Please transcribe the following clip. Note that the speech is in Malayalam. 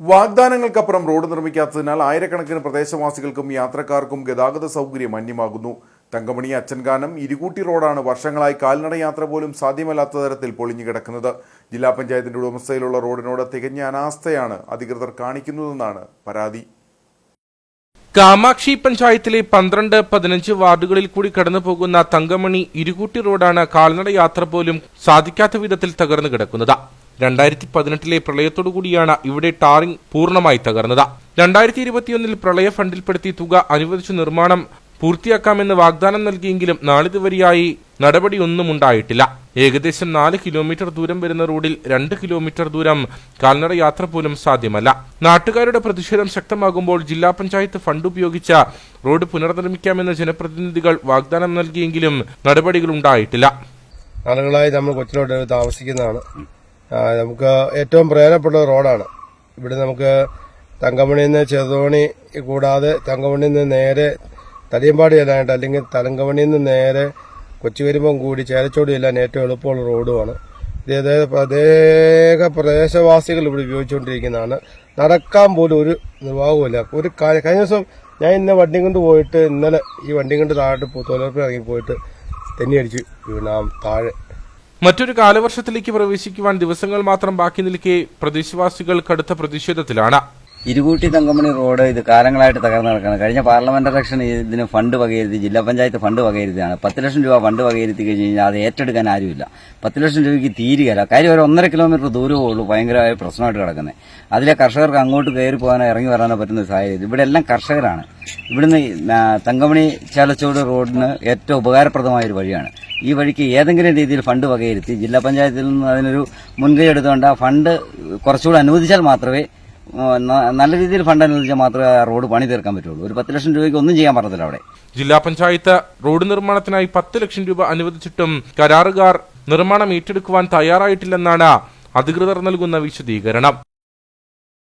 വാഗ്ദാനങ്ങൾക്കപ്പുറം റോഡ് നിർമ്മിക്കാത്തതിനാൽ ആയിരക്കണക്കിന് പ്രദേശവാസികൾക്കും യാത്രക്കാർക്കും ഗതാഗത സൗകര്യം അന്യമാകുന്നു. തങ്കമണി അച്ചൻകാനം ഇരുകൂട്ടി റോഡാണ് വർഷങ്ങളായി കാൽനട യാത്ര പോലും സാധ്യമല്ലാത്ത തരത്തിൽ പൊളിഞ്ഞുകിടക്കുന്നത്. ജില്ലാ പഞ്ചായത്തിന്റെ ഉടമസ്ഥയിലുള്ള റോഡിനോട് തികഞ്ഞ അനാസ്ഥയാണ് അധികൃതർ കാണിക്കുന്നതെന്നാണ് പരാതി. കാമാക്ഷി പഞ്ചായത്തിലെ 12, 15 വാർഡുകളിൽ കൂടി കടന്നു പോകുന്ന തങ്കമണി ഇരുകൂട്ടി റോഡാണ് കാൽനട യാത്ര പോലും സാധിക്കാത്ത വിധത്തിൽ തകർന്നു കിടക്കുന്നത്. 2018 പ്രളയത്തോടുകൂടിയാണ് ഇവിടെ ടാറിംഗ് പൂർണ്ണമായി തകർന്നത്. 2021 പ്രളയ ഫണ്ടിൽപ്പെടുത്തി തുക അനുവദിച്ചു നിർമ്മാണം പൂർത്തിയാക്കാമെന്ന് വാഗ്ദാനം നൽകിയെങ്കിലും നാളിതുവരെയായി നടപടിയൊന്നും ഉണ്ടായിട്ടില്ല. ഏകദേശം 4 കിലോമീറ്റർ ദൂരം വരുന്ന റോഡിൽ 2 കിലോമീറ്റർ ദൂരം കാൽനട യാത്ര പോലും സാധ്യമല്ല. നാട്ടുകാരുടെ പ്രതിഷേധം ശക്തമാകുമ്പോൾ ജില്ലാ പഞ്ചായത്ത് ഫണ്ട് ഉപയോഗിച്ച റോഡ് പുനർനിർമ്മിക്കാമെന്ന് ജനപ്രതിനിധികൾ വാഗ്ദാനം നൽകിയെങ്കിലും നടപടികൾ ഉണ്ടായിട്ടില്ല. നാളുകളായി നമ്മൾ കൊച്ചിലോട്ട് താമസിക്കുന്നതാണ്. നമുക്ക് ഏറ്റവും പ്രയോജനപ്പെട്ട റോഡാണ്. ഇവിടെ നമുക്ക് തങ്കമണിയിൽ നിന്ന് ചെറുതോണി കൂടാതെ തങ്കമണിയിൽ നിന്ന് നേരെ തടിയമ്പാടി ചെല്ലാനായിട്ട്, അല്ലെങ്കിൽ തങ്കമണിയിൽ നിന്ന് നേരെ കൊച്ചി വരുമ്പം കൂടി ചേരച്ചോടി ചെല്ലാൻ ഏറ്റവും എളുപ്പമുള്ള റോഡുമാണ്. ഇത് പ്രത്യേക പ്രദേശവാസികൾ ഇവിടെ ഉപയോഗിച്ചുകൊണ്ടിരിക്കുന്നതാണ്. നടക്കാൻ പോലും ഒരു നിർവാഹവുമില്ല. കഴിഞ്ഞ ദിവസം ഞാൻ ഇന്നലെ വണ്ടി കൊണ്ട് പോയിട്ട്, ഇന്നലെ ഈ വണ്ടി കൊണ്ട് താഴെ തൊഴിലുറപ്പിൽ ഇറങ്ങി പോയിട്ട് തെന്നിയടിച്ച് വീണാം താഴെ. മറ്റൊരു കാലവർഷത്തിലേക്ക് പ്രവേശിക്കുവാൻ ദിവസങ്ങൾ മാത്രം ബാക്കി നിൽക്കെ പ്രദേശവാസികൾ കടുത്ത പ്രതിഷേധത്തിലാണ്. ഇരുകൂട്ടി തങ്കമണി റോഡ് ഇത് കാലങ്ങളായിട്ട് തകർന്നു കിടക്കുകയാണ്. കഴിഞ്ഞ പാർലമെന്റ് ഇലക്ഷൻ ഇതിന് ഫണ്ട് വകയിരുത്തി, ജില്ലാ പഞ്ചായത്ത് ഫണ്ട് വകയിരുത്തിയാണ്. 10 ലക്ഷം രൂപ ഫണ്ട് വകയിരുത്തി കഴിഞ്ഞ് കഴിഞ്ഞാൽ അത് ഏറ്റെടുക്കാൻ ആരുമില്ല. 10 ലക്ഷം രൂപയ്ക്ക് തീരുകയില്ല. കാര്യം ഒരു 1.5 കിലോമീറ്റർ ദൂരമേ ഉള്ളൂ ഭയങ്കരമായ പ്രശ്നമായിട്ട് കിടക്കുന്നത്. അതിലെ കർഷകർക്ക് അങ്ങോട്ട് കയറി പോകാനോ ഇറങ്ങി വരാനോ പറ്റുന്ന സാഹചര്യം. ഇവിടെ എല്ലാം കർഷകരാണ്. ഇവിടുന്ന് തങ്കമണി ചേലച്ചോട് റോഡിന് ഏറ്റവും ഉപകാരപ്രദമായ ഒരു വഴിയാണ്. ഈ വഴിക്ക് ഏതെങ്കിലും രീതിയിൽ ഫണ്ട് വകയിരുത്തി ജില്ലാ പഞ്ചായത്തിൽ നിന്ന് അതിനൊരു മുൻകൈ എടുത്തുകൊണ്ട് ആ ഫണ്ട് കുറച്ചുകൂടി അനുവദിച്ചാൽ മാത്രമേ, നല്ല രീതിയിൽ ഫണ്ട് അനുവദിച്ചാൽ മാത്രമേ ആ റോഡ് പണി തീർക്കാൻ പറ്റുള്ളൂ. ഒരു 10 ലക്ഷം രൂപയ്ക്ക് ഒന്നും ചെയ്യാൻ പറ്റത്തില്ല. അവിടെ ജില്ലാ പഞ്ചായത്ത് റോഡ് നിർമ്മാണത്തിനായി 10 ലക്ഷം രൂപ അനുവദിച്ചിട്ടും കരാറുകാർ നിർമ്മാണം ഏറ്റെടുക്കുവാൻ തയ്യാറായിട്ടില്ലെന്നാണ് അധികൃതർ നൽകുന്ന വിശദീകരണം.